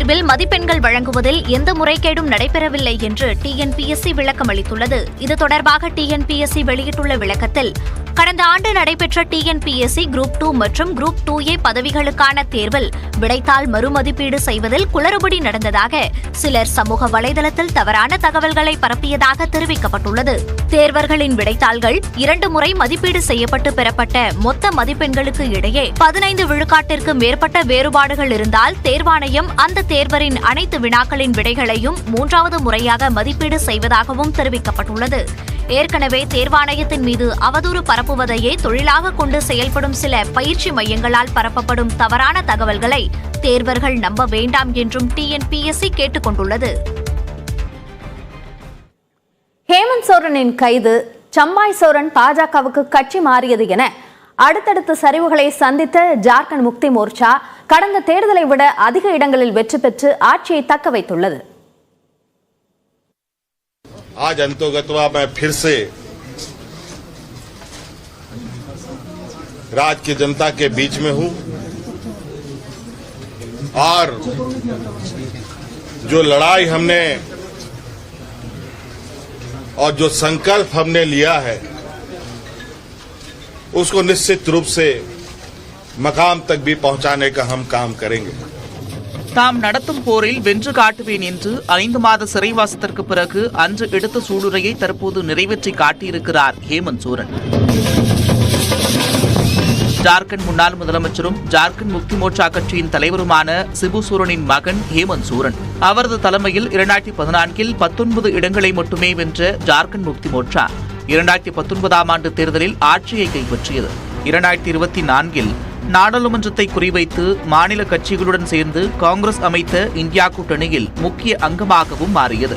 தேர்வில் மதிப்பெண்கள் வழங்குவதில் எந்த முறைகேடும் நடைபெறவில்லை என்று டிஎன்பிஎஸ்சி விளக்கம் அளித்துள்ளது. இது தொடர்பாக டிஎன்பிஎஸ்சி வெளியிட்டுள்ள விளக்கத்தில், கடந்த ஆண்டு நடைபெற்ற டிஎன்பிஎஸ்சி குரூப் 2 மற்றும் குரூப் 2A பதவிகளுக்கான தேர்வில் விடைத்தாள் மறுமதிப்பீடு செய்வதில் குளறுபடி நடந்ததாக சிலர் சமூக வலைதளத்தில் தவறான தகவல்களை பரப்பியதாக தெரிவிக்கப்பட்டுள்ளது. தேர்வர்களின் விடைத்தாள்கள் 2 முறை மதிப்பீடு செய்யப்பட்டு பெறப்பட்ட மொத்த மதிப்பெண்களுக்கு இடையே 15 விழுக்காட்டிற்கு மேற்பட்ட வேறுபாடுகள் இருந்தால் தேர்வாணையம் அந்த தேர்வரின் அனைத்து வினாக்களின் விடைகளையும் 3வது முறையாக மதிப்பீடு செய்வதாகவும் தெரிவிக்கப்பட்டுள்ளது. ஏற்கனவே தேர்வாணையத்தின் மீது அவதூறு பரப்புவதையே தொழிலாக கொண்டு செயல்படும் சில பயிற்சி மையங்களால் பரப்பப்படும் தவறான தகவல்களை தேர்வர்கள் நம்ப வேண்டாம் என்றும் டிஎன்பிஎஸ்சி கேட்டுக் கொண்டுள்ளது. ஹேமந்த் சோரனின் கைது, சம்பாய் சோரன் பாஜகவுக்கு கட்சி மாறியது என அடுத்தடுத்த சரிவுகளை சந்தித்த ஜார்க்கண்ட் முக்தி மோர்ச்சா கடந்த தேர்தலை விட அதிக இடங்களில் வெற்றி பெற்று ஆட்சியை தக்க வைத்துள்ளது. आज अंतोगतवा मैं फिर से राज्य की जनता के बीच में हूं और जो लड़ाई हमने और जो संकल्प हमने लिया है उसको निश्चित रूप से मकाम तक भी पहुंचाने का हम काम करेंगे. தாம் நடத்தும் போரில் வென்று காட்டுவேன் என்று 5 மாத சிறைவாசத்திற்கு பிறகு அன்று எடுத்த சூளுரையை தற்போது நிறைவேற்றி காட்டியிருக்கிறார் ஹேமந்த் சோரன். ஜார்க்கண்ட் முன்னாள் முதலமைச்சரும் ஜார்க்கண்ட் முக்தி மோர்ச்சா கட்சியின் தலைவருமான சிபு சோரனின் மகன் ஹேமந்த் சோரன். அவரது தலைமையில் 2014இல் 19 இடங்களை மட்டுமே வென்ற ஜார்க்கண்ட் முக்தி மோர்ச்சா 2019ஆம் ஆண்டு தேர்தலில் ஆட்சியை கைப்பற்றியது. 2024இல் நாடாளுமன்றத்தை குறிவைத்து மாநில கட்சிகளுடன் சேர்ந்து காங்கிரஸ் அமைத்த இந்தியா கூட்டணியில் முக்கிய அங்கமாகவும் மாறியது.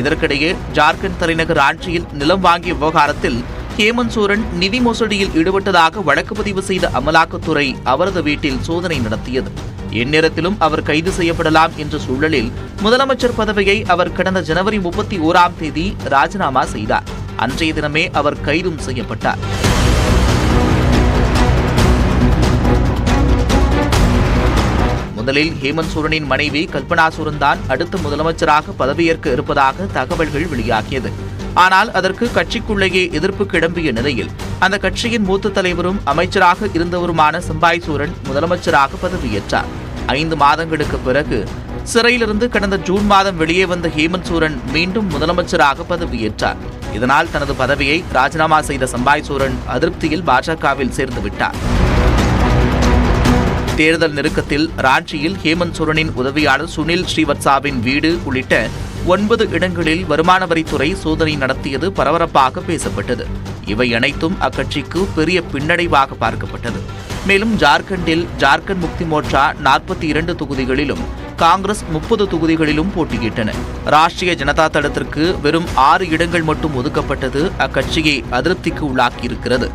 இதற்கிடையே ஜார்க்கண்ட் தலைநகர் ராஞ்சியில் நிலம் வாங்கிய விவகாரத்தில் ஹேமந்த் சோரன் நிதி மோசடியில் ஈடுபட்டதாக வழக்கு பதிவு செய்த அமலாக்கத்துறை அவரது வீட்டில் சோதனை நடத்தியது. எந்நேரத்திலும் அவர் கைது செய்யப்படலாம் என்ற சூழலில் முதலமைச்சர் பதவியை அவர் கடந்த ஜனவரி 31ஆம் தேதி ராஜினாமா செய்தார். அன்றைய தினமே அவர் கைதும் செய்யப்பட்டார். முதலில் ஹேமந்த் சோரனின் மனைவி கல்பனா சோரன் தான் அடுத்த முதலமைச்சராக பதவியேற்க இருப்பதாக தகவல்கள் வெளியாகியது. ஆனால் அதற்கு கட்சிக்குள்ளேயே எதிர்ப்பு கிளம்பிய நிலையில் அந்த கட்சியின் மூத்த தலைவரும் அமைச்சராக இருந்தவருமான சம்பாய் சோரன் முதலமைச்சராக பதவியேற்றார். 5 மாதங்களுக்கு பிறகு சிறையிலிருந்து கடந்த ஜூன் மாதம் வெளியே வந்த ஹேமந்த் சோரன் மீண்டும் முதலமைச்சராக பதவியேற்றார். இதனால் தனது பதவியை ராஜினாமா செய்த சம்பாய் சோரன் அதிருப்தியில் பாஜகவில் சேர்ந்துவிட்டார். தேர்தல் நெருக்கத்தில் ராஞ்சியில் ஹேமந்த் சோரனின் உதவியாளர் சுனில் ஸ்ரீவத்சாவின் வீடு உள்ளிட்ட 9 இடங்களில் வருமான வரித்துறை சோதனை நடத்தியது பரபரப்பாக பேசப்பட்டது. இவை அனைத்தும் அக்கட்சிக்கு பெரிய பின்னடைவாக பார்க்கப்பட்டது. மேலும் ஜார்க்கண்டில் ஜார்க்கண்ட் முக்தி மோர்ச்சா 42 தொகுதிகளிலும் காங்கிரஸ் 30 தொகுதிகளிலும் போட்டியிட்டன. ராஷ்டிரிய ஜனதா தளத்திற்கு வெறும் 6 இடங்கள் மட்டும் ஒதுக்கப்பட்டது அக்கட்சியை அதிருப்திக்கு உள்ளாக்கியிருக்கிறது.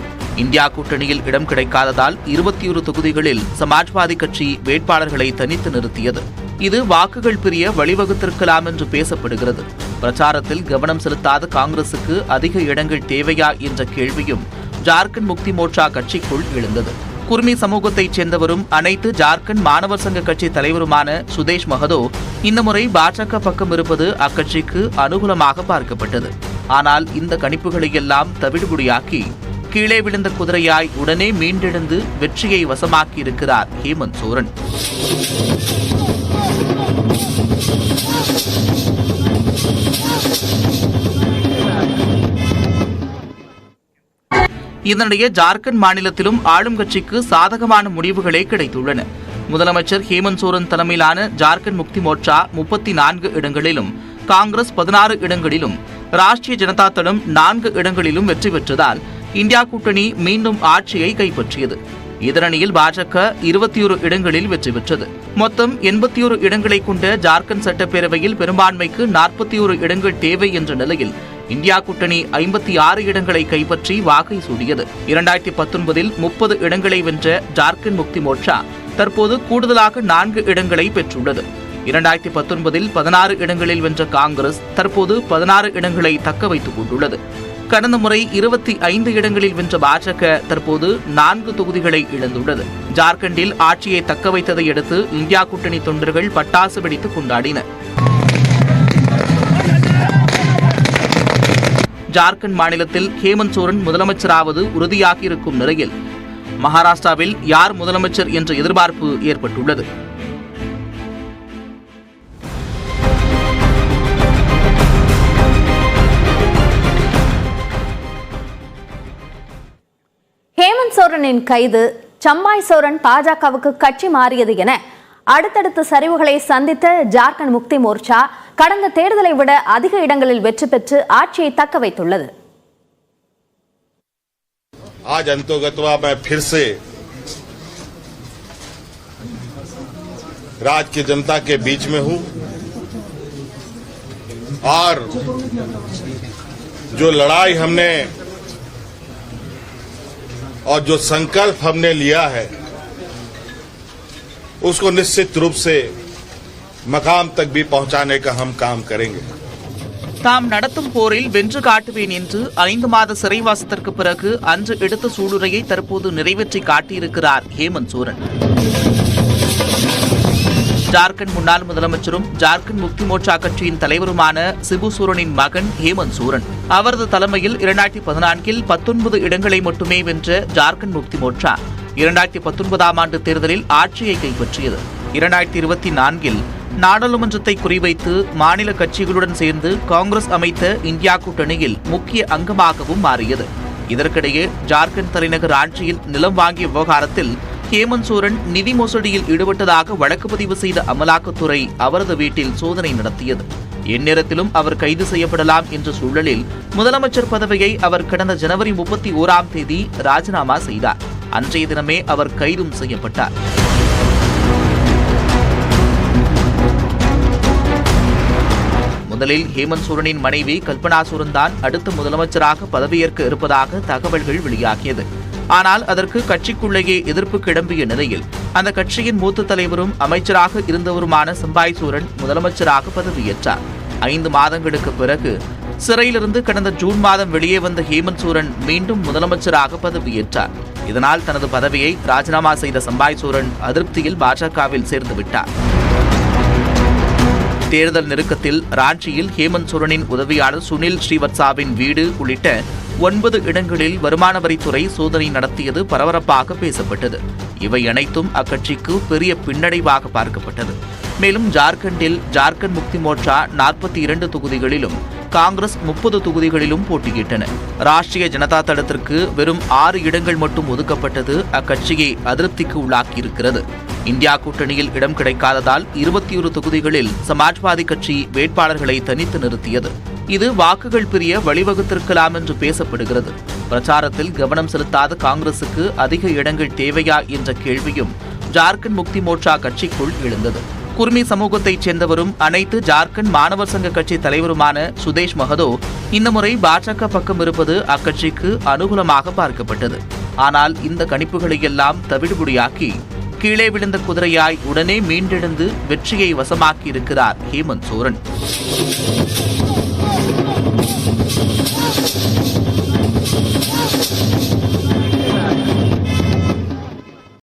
இந்தியா கூட்டணியில் இடம் கிடைக்காததால் 21 தொகுதிகளில் சமாஜ்வாதி கட்சி வேட்பாளர்களை தனித்து நிறுத்தியது. இது வாக்குகள் பிரிய வழிவகுத்திருக்கலாம் என்று பேசப்படுகிறது. பிரச்சாரத்தில் கவனம் செலுத்தாத காங்கிரசுக்கு அதிக இடங்கள் தேவையா என்ற கேள்வியும் ஜார்க்கண்ட் முக்தி மோர்ச்சா கட்சிக்குள் எழுந்தது. குர்மி சமூகத்தைச் சேர்ந்தவரும் அனைத்து ஜார்க்கண்ட் மாணவர் சங்க கட்சி தலைவருமான சுதேஷ் மகதோ இந்த முறை பாஜக பக்கம் இருப்பது அக்கட்சிக்கு அனுகூலமாக பார்க்கப்பட்டது. ஆனால் இந்த கணிப்புகளையெல்லாம் தவிடுபொடியாக்கி கீழே விழுந்த குதிரையாய் உடனே மீண்டெழுந்து வெற்றியை வசமாக்கியிருக்கிறார் ஹேமந்த் சோரன். இதனிடையே ஜார்க்கண்ட் மாநிலத்திலும் ஆளும் கட்சிக்கு சாதகமான முடிவுகளே கிடைத்துள்ளன. முதலமைச்சர் ஹேமந்த் சோரன் தலைமையிலான ஜார்க்கண்ட் முக்தி மோர்ச்சா 34 இடங்களிலும் காங்கிரஸ் 16 இடங்களிலும் ராஷ்டிரிய ஜனதா தளம் 4 இடங்களிலும் வெற்றி பெற்றதால் இந்தியா கூட்டணி மீண்டும் ஆட்சியை கைப்பற்றியது. எதிரணியில் பாஜக 21 இடங்களில் வெற்றி பெற்றது. மொத்தம் 81 இடங்களை கொண்ட ஜார்க்கண்ட் சட்டப்பேரவையில் பெரும்பான்மைக்கு 41 இடங்கள் தேவை என்ற நிலையில் இந்தியா கூட்டணி 56 இடங்களை கைப்பற்றி வாகை சூடியது. 2019இல் 30 இடங்களை வென்ற ஜார்க்கண்ட் முக்தி மோர்ச்சா தற்போது கூடுதலாக 4 இடங்களை பெற்றுள்ளது. 2019இல் 16 இடங்களில் வென்ற காங்கிரஸ் தற்போது 16 இடங்களை தக்க வைத்துக் கொண்டுள்ளது. கடந்த முறை 25 இடங்களில் வென்ற பாஜக தற்போது 4 தொகுதிகளை இழந்துள்ளது. ஜார்க்கண்டில் ஆட்சியை தக்க வைத்ததை அடுத்து இந்தியா கூட்டணி தொண்டர்கள் பட்டாசு வெடித்து கொண்டாடினர். ஜார்க்கண்ட் மாநிலத்தில் ஹேமந்த் சோரன் முதலமைச்சராவது உறுதியாகியிருக்கும் நிலையில் மகாராஷ்டிராவில் யார் முதலமைச்சர் என்ற எதிர்பார்ப்பு ஏற்பட்டுள்ளது. ஹேமந்த் சோரனின் கைது, சம்பாய் சோரன் பாஜகவுக்கு கட்சி மாறியது என அடுத்தடுத்த சரிவுகளை சந்தித்த ஜார்க்கண்ட் முக்தி மோர்ச்சா கடந்த தேர்தலை விட அதிக இடங்களில் வெற்றி பெற்று ஆட்சியை தக்க வைத்துள்ளது. आज अंतोगतवा मैं फिर से राज्य की जनता के बीच में हूं और जो लड़ाई हमने और जो संकल्प हमने लिया है उसको निश्चित रूप से मकाम तक भी पहुंचाने का हम काम करेंगे. தாம் நடத்தும் போரில் வென்று காட்டுவேன் என்று 5 மாத சிறைவாசத்திற்கு பிறகு அன்று எடுத்த சூளுரையை தற்போது நிறைவேற்றி காட்டியிருக்கிறார் ஹேமந்த் சோரன். ஜார்க்கண்ட் முன்னாள் முதலமைச்சரும் ஜார்க்கண்ட் முக்தி மோர்ச்சா கட்சியின் தலைவருமான சிபு சோரனின் மகன் ஹேமந்த் சோரன். அவரது தலைமையில் 2014 19 இடங்களை மட்டுமே வென்ற ஜார்க்கண்ட் முக்தி மோர்ச்சா 2019ஆம் ஆண்டு தேர்தலில் ஆட்சியை கைப்பற்றியது. 2024 நாடாளுமன்றத்தை குறிவைத்து மாநில கட்சிகளுடன் சேர்ந்து காங்கிரஸ் அமைத்த இந்தியா கூட்டணியில் முக்கிய அங்கமாகவும் மாறியது. இதற்கிடையே ஜார்க்கண்ட் தலைநகர் ராஞ்சியில் நிலம் வாங்கிய விவகாரத்தில் ஹேமந்த் சோரன் நிதி மோசடியில் ஈடுபட்டதாக வழக்கு பதிவு செய்த அமலாக்கத்துறை அவரது வீட்டில் சோதனை நடத்தியது. எந்நேரத்திலும் அவர் கைது செய்யப்படலாம் என்ற சூழலில் முதலமைச்சர் பதவியை அவர் கடந்த ஜனவரி 31ஆம் தேதி ராஜினாமா செய்தார். அன்றைய தினமே அவர் கைதும் செய்யப்பட்டார். முதலில் ஹேமந்த் சோரனின் மனைவி கல்பனா சோரன் தான் அடுத்த முதலமைச்சராக பதவியேற்க இருப்பதாக தகவல்கள் வெளியாகியது. ஆனால் அதற்கு கட்சிக்குள்ளேயே எதிர்ப்பு கிளம்பிய நிலையில் அந்த கட்சியின் மூத்த தலைவரும் அமைச்சராக இருந்தவருமான சம்பாய் சோரன் முதலமைச்சராக பதவியேற்றார். 5 மாதங்களுக்கு பிறகு சிறையிலிருந்து கடந்த ஜூன் மாதம் வெளியே வந்த ஹேமந்த் சோரன் மீண்டும் முதலமைச்சராக பதவியேற்றார். இதனால் தனது பதவியை ராஜினாமா செய்த சம்பாய் சோரன் அதிருப்தியில் பாஜகவில் சேர்ந்துவிட்டார். தேர்தல் நெருக்கத்தில் ராஞ்சியில் ஹேமந்த் சோரனின் உதவியாளர் சுனில் ஸ்ரீவத்சாவின் வீடு உள்ளிட்ட 9 இடங்களில் வருமான வரித்துறை சோதனை நடத்தியது பரபரப்பாக பேசப்பட்டது. இவை அனைத்தும் அக்கட்சிக்கு பெரிய பின்னடைவாக பார்க்கப்பட்டது. மேலும் ஜார்க்கண்டில் ஜார்க்கண்ட் முக்தி மோர்ச்சா 42 தொகுதிகளிலும் காங்கிரஸ் 30 தொகுதிகளிலும் போட்டியிட்டன. ராஷ்டிரிய ஜனதா தளத்திற்கு வெறும் 6 இடங்கள் மட்டும் ஒதுக்கப்பட்டது அக்கட்சியை அதிருப்திக்கு உள்ளாக்கியிருக்கிறது. இந்தியா கூட்டணியில் இடம் கிடைக்காததால் 21 தொகுதிகளில் சமாஜ்வாதி கட்சி வேட்பாளர்களை தனித்து நிறுத்தியது. இது வாக்குகள் பிரிய வழிவகுத்திருக்கலாம் என்று பேசப்படுகிறது. பிரச்சாரத்தில் கவனம் செலுத்தாத காங்கிரசுக்கு அதிக இடங்கள் தேவையா என்ற கேள்வியும் ஜார்க்கண்ட் முக்தி மோர்ச்சா கட்சிக்குள் எழுந்தது. குர்மி சமூகத்தைச் சேர்ந்தவரும் அனைத்து ஜார்க்கண்ட் மாணவர் சங்க கட்சி தலைவருமான சுதேஷ் மகதோ இந்த முறை பாஜக பக்கம் இருப்பது அக்கட்சிக்கு அனுகூலமாக பார்க்கப்பட்டது. ஆனால் இந்த கணிப்புகளையெல்லாம் தவிடுபொடியாக்கி கீழே விழுந்த குதிரையாய் உடனே மீண்டெழுந்து வெற்றியை வசமாக்கியிருக்கிறார் ஹேமந்த் சோரன்.